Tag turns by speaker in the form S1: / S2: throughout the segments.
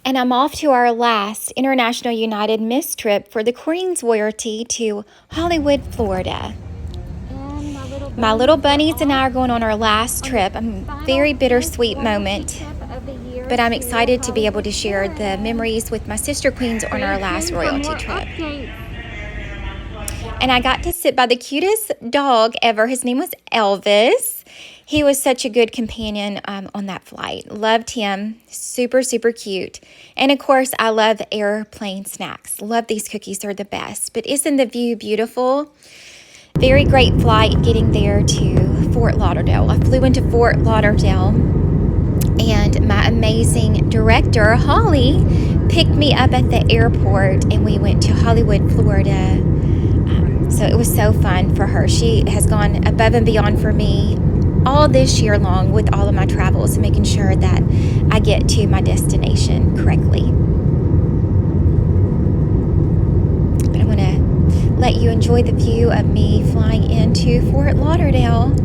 S1: And I'm off to our last International United Miss trip for the Queen's Royalty to Hollywood, Florida. My little bunnies and I are going on our last trip. A very bittersweet moment, but I'm excited to be able to share the memories with my sister queens on our last royalty trip. And I got to sit by the cutest dog ever. His name was Elvis. He was such a good companion on that flight. Loved him. Super, super cute. And of course, I love airplane snacks. Love these cookies. They're the best. But isn't the view beautiful? Very great flight getting there to Fort Lauderdale. I flew into Fort Lauderdale, and my amazing director, Holly, picked me up at the airport, and we went to Hollywood, Florida. So it was so fun for her. She has gone above and beyond for me all this year long with all of my travels, making sure that I get to my destination correctly. But I'm going to let you enjoy the view of me flying into Fort Lauderdale.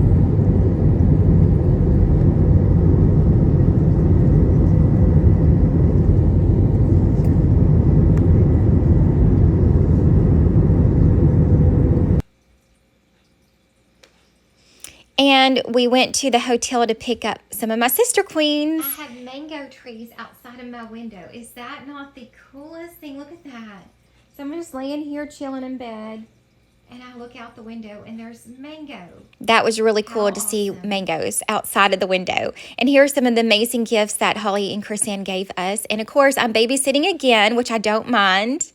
S1: And we went to the hotel to pick up some of my sister queens. I have mango trees outside of my window. Is that not the coolest thing? Look at that. So I'm just laying here chilling in bed, and I look out the window and there's mango. That was really cool to see mangoes outside of the window. And here are some of the amazing gifts that Holly and Chrisanne gave us. And of course, I'm babysitting again, which I don't mind.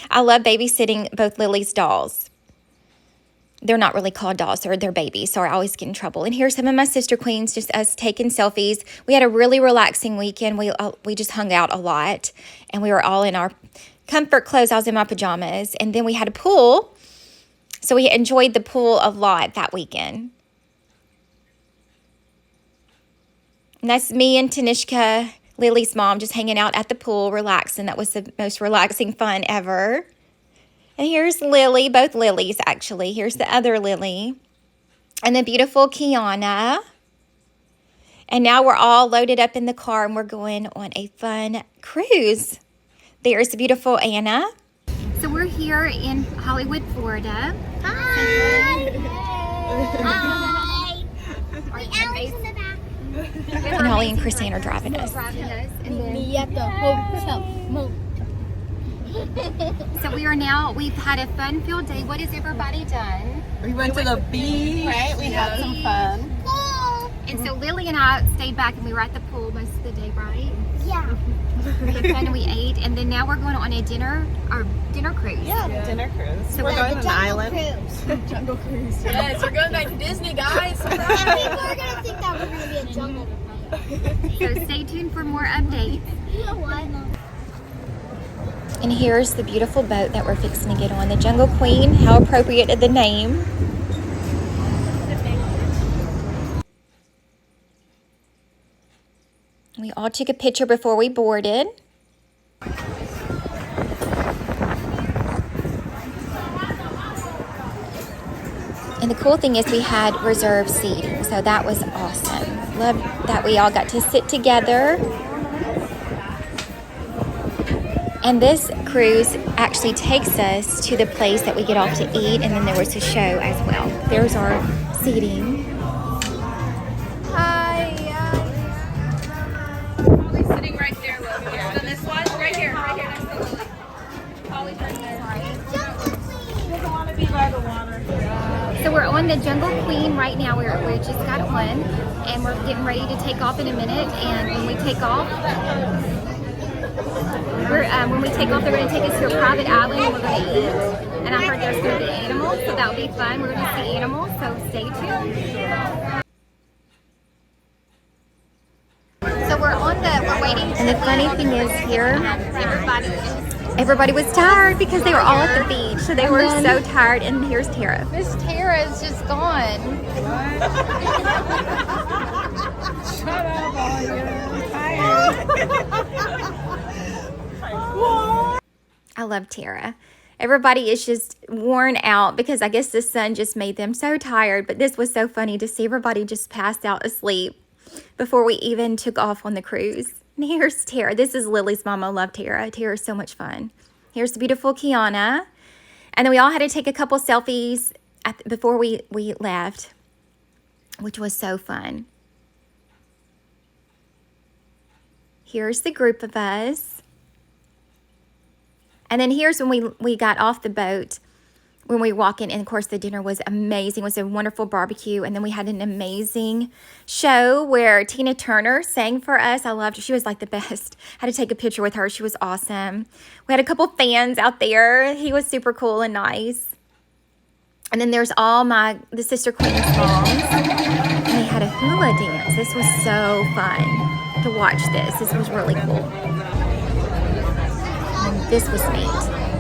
S1: I love babysitting both Lily's dolls. They're not really called dolls, they're babies, so I always get in trouble. And here's some of my sister queens, just us taking selfies. We had a really relaxing weekend. We just hung out a lot, and we were all in our comfort clothes. I was in my pajamas, and then we had a pool, so we enjoyed the pool a lot that weekend. And that's me and Tanishka, Lily's mom, just hanging out at the pool, relaxing. That was the most relaxing fun ever. And here's Lily, both Lilies actually. Here's the other Lily. And the beautiful Kiana. And now we're all loaded up in the car and we're going on a fun cruise. There's the beautiful Anna. So we're here in Hollywood, Florida.
S2: Hi! Hi!
S1: And Holly and Chrisanne are driving us.
S2: Me at the hotel.
S1: So we've had a fun-filled day. What has everybody done?
S3: We went to the beach. Right? We had some fun.
S1: And so Lily and I stayed back and we were at the pool most of the day, right?
S2: Yeah.
S1: We had fun and we ate. And then now we're going on a dinner cruise.
S3: Yeah, dinner cruise.
S1: So
S3: we're going to an island.
S2: Cruise.
S3: Jungle cruise.
S4: Yes, we're going back to Disney, guys.
S2: And people are going to think that we're going to be a jungle.
S1: So stay tuned for more updates.
S2: You know what?
S1: And here's the beautiful boat that we're fixing to get on. The Jungle Queen. How appropriate of the name. We all took a picture before we boarded. And the cool thing is we had reserved seating, so that was awesome. Love that we all got to sit together. And this cruise actually takes us to the place that we get off to eat, and then there was a show as well. There's our seating.
S4: Hi. Holly's sitting right there, look. Yeah. So this one, right here next to Lily. Holly's right there. Doesn't want to be by the water.
S1: So we're on the Jungle Queen right now. We just got on, and we're getting ready to take off in a minute. And when we take off, they're going to take us to a private island and we're going to eat. And I heard there's going to be animals, so that'll be fun. We're going to see animals, so stay tuned. So we're waiting. And the funny thing is here, everybody was tired because they were all at the beach, so they were so tired. And here's Tara.
S4: Miss Tara is just gone.
S3: Shut up, all you. Tired.
S1: I love Tara. Everybody is just worn out because I guess the sun just made them so tired. But this was so funny to see everybody just passed out asleep before we even took off on the cruise. And here's Tara. This is Lily's mama. Love Tara. Tara's so much fun. Here's the beautiful Kiana. And then we all had to take a couple selfies before we left, which was so fun. Here's the group of us. And then here's when we got off the boat, when we walk in, and of course the dinner was amazing. It was a wonderful barbecue. And then we had an amazing show where Tina Turner sang for us. I loved her. She was like the best. I had to take a picture with her. She was awesome. We had a couple fans out there. He was super cool and nice. And then there's all the Sister Queens moms. And they had a hula dance. This was so fun to watch this. This was really cool. And this was neat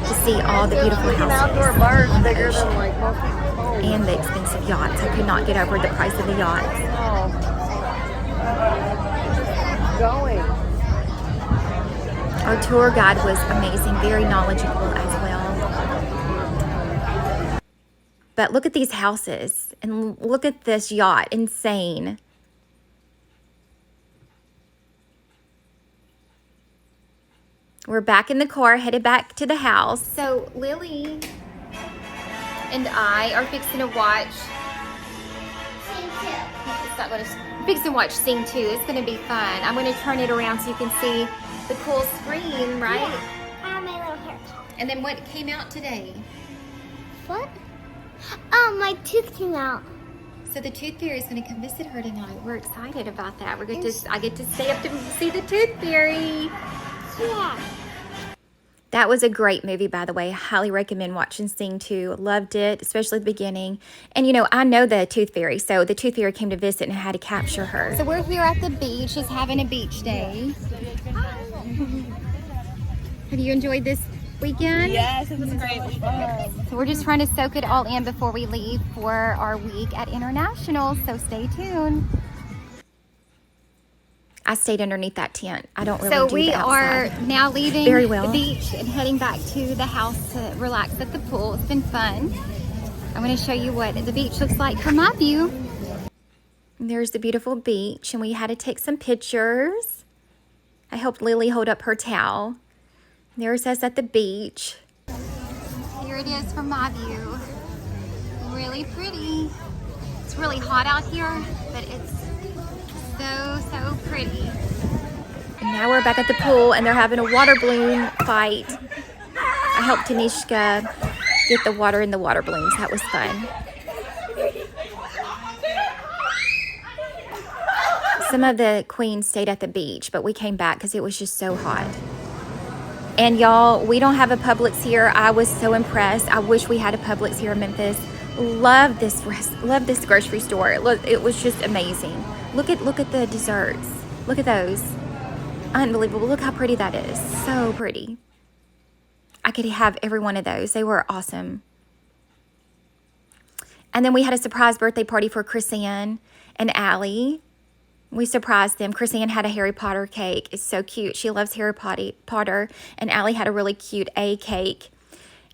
S1: to see all the beautiful houses
S3: bars
S1: on the
S3: bigger
S1: ocean
S3: than like most people's.
S1: and the expensive yachts. I could not get over the price of the yachts.
S3: Going.
S1: Our tour guide was amazing, very knowledgeable as well. But look at these houses and look at this yacht, insane. We're back in the car, headed back to the house. So Lily and I are fixing to watch. It's not gonna. Fixing to watch Sing 2. It's gonna be fun. I'm gonna turn it around so you can see the cool screen, right?
S2: I have my little hair top.
S1: And then what came out today?
S2: What? Oh, my tooth came out.
S1: So the Tooth Fairy is going to come visit her tonight. We're excited about that. I get to stay up to see the Tooth Fairy.
S2: Yeah.
S1: That was a great movie, by the way. I highly recommend watching Sing 2. Loved it, especially the beginning. And, you know, I know the Tooth Fairy, so the Tooth Fairy came to visit and I had to capture her. So we're here at the beach, just having a beach day. Have you enjoyed this weekend?
S3: Yes, it was a great weekend.
S1: So we're just trying to soak it all in before we leave for our week at International, so stay tuned. I stayed underneath that tent. I don't really do the outside. So we are now leaving the beach and heading back to the house to relax at the pool. It's been fun. I'm going to show you what the beach looks like from my view. And there's the beautiful beach, and we had to take some pictures. I helped Lily hold up her towel. There's us at the beach. Here it is from my view. Really pretty. It's really hot out here, but it's so pretty. And now we're back at the pool and they're having a water balloon fight. I helped Tanishka get the water in the water balloons. That was fun. Some of the queens stayed at the beach, but we came back because it was just so hot. And y'all, we don't have a Publix here. I was so impressed. I wish we had a Publix here in Memphis. Love this grocery store. Look, it was just amazing. Look at the desserts. Look at those. Unbelievable. Look how pretty that is. So pretty. I could have every one of those. They were awesome. And then we had a surprise birthday party for Chris-Ann and Allie. We surprised them. Chris-Ann had a Harry Potter cake. It's so cute. She loves Harry Potter. And Allie had a really cute A cake.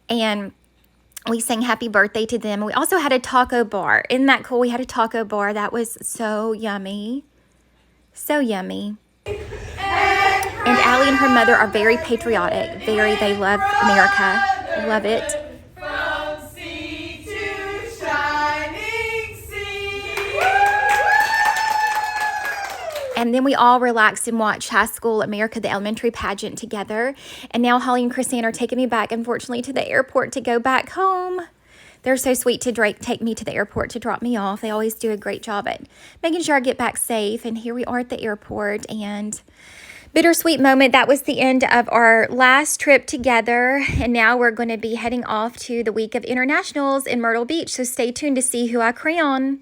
S1: And we sang happy birthday to them. We also had a taco bar. Isn't that cool? We had a taco bar. That was so yummy. So yummy. And Allie and her mother are very patriotic. They love America. Love it.
S4: From sea to shining sea.
S1: And then we all relaxed and watched High School America, the elementary pageant together. And now Holly and Chris-Ann are taking me back, unfortunately, to the airport to go back home. They're so sweet to take me to the airport to drop me off. They always do a great job at making sure I get back safe. And here we are at the airport. And bittersweet moment. That was the end of our last trip together. And now we're going to be heading off to the week of internationals in Myrtle Beach. So stay tuned to see who I crown.